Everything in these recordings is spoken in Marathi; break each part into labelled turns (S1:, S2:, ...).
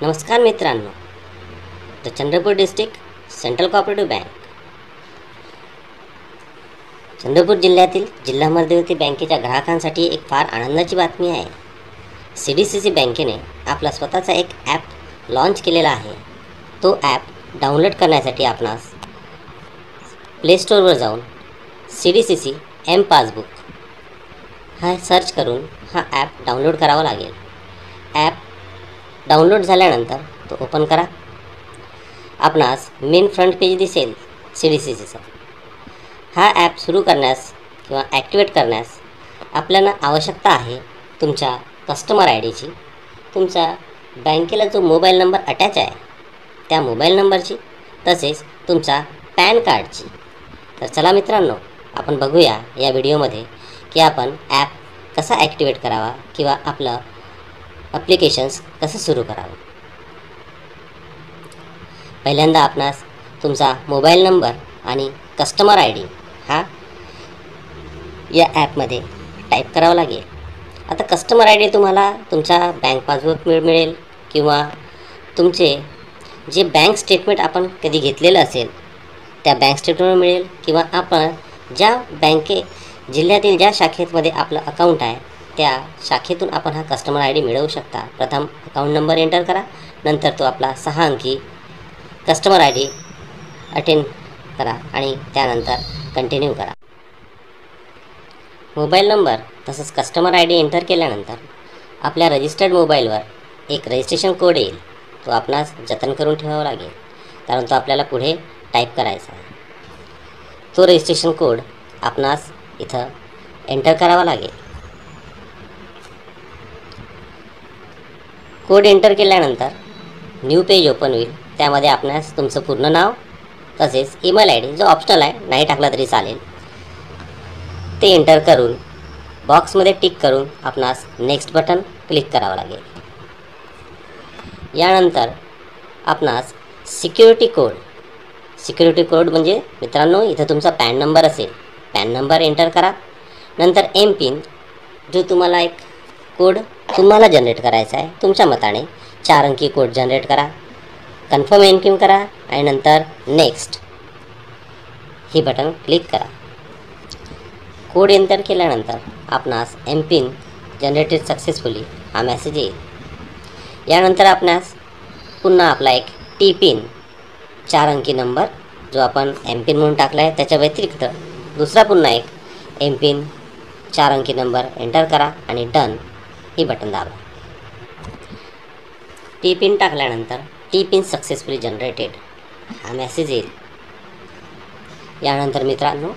S1: नमस्कार मित्रांनो, the Chandrapur district central cooperative bank, Chandrapur जिल्ह्यातील जिल्हा मध्यवर्ती बँकेच्या ग्राहकांसाठी एक फार आनंदाची बातमी आहे. CDCC बँकेने आपला स्वतःचा एक ॲप लॉन्च केलेला आहे. तो ॲप डाउनलोड करण्यासाठी आपणास प्ले स्टोअरवर जाऊन CDCC M पासबुक हा सर्च करून हा ॲप डाउनलोड करावा लागेल. ॲप डाउनलोड झाल्यानंतर तो ओपन करा. आपणास मेन फ्रंट पेज दिसेल CDCCचा. हा ॲप सुरू करण्यास किंवा ॲक्टिवेट करण्यास आपल्याला आवश्यकता आहे तुमच्या कस्टमर IDची, तुमचा बँकेला जो मोबाईल नंबर अटॅच आहे त्या मोबाईल नंबरची, तसेच तुमचा पॅन कार्डची. तर चला मित्रांनो, आपण बघूया या व्हिडिओमध्ये की आपण ॲप कसा ॲक्टिवेट करावा किंवा आपलं ॲप्लिकेशन्स कसं सुरू करावं. पहिल्यांदा आपणास तुमचा मोबाईल नंबर आणि कस्टमर ID हा या ॲपमध्ये टाईप करावा लागेल. आता कस्टमर ID तुम्हाला तुमच्या बँक पासबुक मिळेल किंवा तुमचे जे बँक स्टेटमेंट आपण कधी घेतलेलं असेल त्या बँक स्टेटमेंट मिळेल, किंवा आपण ज्या जिल्ह्यातील ज्या शाखेमध्ये आपलं अकाउंट आहे त्या शाखेतून आपण हा कस्टमर ID मिळवू शकता. प्रथम अकाउंट नंबर एंटर करा, नंतर तो आपला 6 अंकी कस्टमर ID अटेंड करा आणि त्यानंतर कंटिन्यू करा. मोबाईल नंबर तसंच कस्टमर ID एंटर केल्यानंतर आपल्या रजिस्टर्ड मोबाईलवर एक रजिस्ट्रेशन कोड येईल. तो आपणास जतन करून ठेवावा लागेल, कारण तो आपल्याला पुढे टाईप करायचा आहे. तो रजिस्ट्रेशन कोड आपणास इथं एंटर करावा लागेल. कोड एंटर केल्यानंतर न्यू पेज ओपन होईल. त्यामध्ये आपणास तुमचं पूर्ण नाव तसेच ईमेल ID, जो ऑप्शनल आहे, नाही टाकला तरी चालेल, ते एंटर करून बॉक्समध्ये टिक करून आपणास नेक्स्ट बटन क्लिक करावं लागेल. यानंतर आपणास सिक्युरिटी कोड म्हणजे मित्रांनो, इथं तुमचा पॅन नंबर असेल, पॅन नंबर एंटर करा. नंतर MPIN, जो तुम्हाला एक कोड तुम्हाला जनरेट करायचा आहे तुमच्या मताने, 4 अंकी कोड जनरेट करा. कन्फर्म MPIN करा आणि नंतर नेक्स्ट ही बटन क्लिक करा. कोड एंटर केल्यानंतर आपणास MPIN जनरेटेड सक्सेसफुली हा मेसेज येईल. यानंतर आपणास पुन्हा आपला एक TPIN 4 अंकी नंबर जो आपण MPIN म्हणून टाकला आहे त्याच्या व्यतिरिक्त दुसरा पुन्हा एक MPIN 4 अंकी नंबर एंटर करा आणि डन ही बटन दाबा. TPIN टाकल्यानंतर TPIN सक्सेसफुली जनरेटेड हा मेसेज येईल. यानंतर मित्रांनो,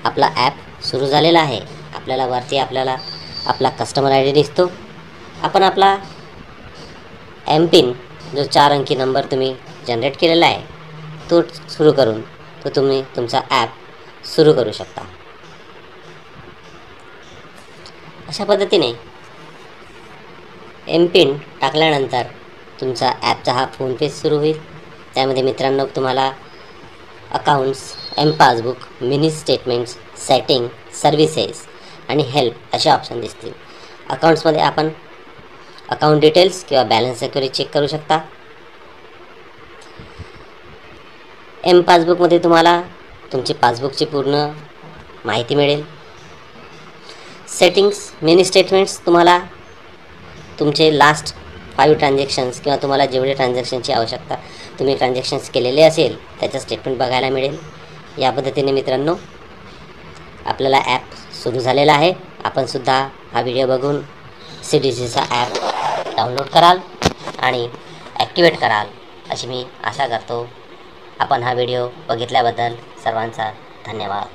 S1: आपला ॲप सुरू झालेला आहे. आपल्याला वरती आपला कस्टमर ID दिसतो. आपण आपला MPIN जो 4 अंकी नंबर तुम्ही जनरेट केलेला आहे तो सुरू करून तुम्ही तुमचा ॲप सुरू करू शकता. अशा पद्धतीने MPIN टाकल्यानंतर तुमचा ॲपचा हा फोन पेज सुरू होईल. त्यामध्ये मित्रांनो तुम्हाला accounts, M passbook, mini statements, setting, services आणि हेल्प असे ऑप्शन दिसतील. अकाउंट्समध्ये आपण अकाउंट डिटेल्स किंवा बॅलन्स वगैरे चेक करू शकता. M पासबुकमध्ये तुम्हाला तुमची पासबुकची पूर्ण माहिती मिळेल. सेटिंग्स, मिनी स्टेटमेंट्स तुम्हाला तुमचे लास्ट 5 ट्रान्झॅक्शन्स किंवा तुम्हाला जेवढे ट्रान्झॅक्शनची आवश्यकता तुम्ही ट्रान्झॅक्शन्स केलेले असेल त्याचं स्टेटमेंट बघायला मिळेल. या पद्धतीने मित्रांनो आपल्याला ॲप सुरू झालेला आहे. आपण सुद्धा हा व्हिडिओ बघून CDCCचा ॲप डाउनलोड कराल आणि ॲक्टिवेट कराल अशी मी आशा करतो. आपण हा व्हिडिओ बघितल्याबद्दल सर्वांचा धन्यवाद.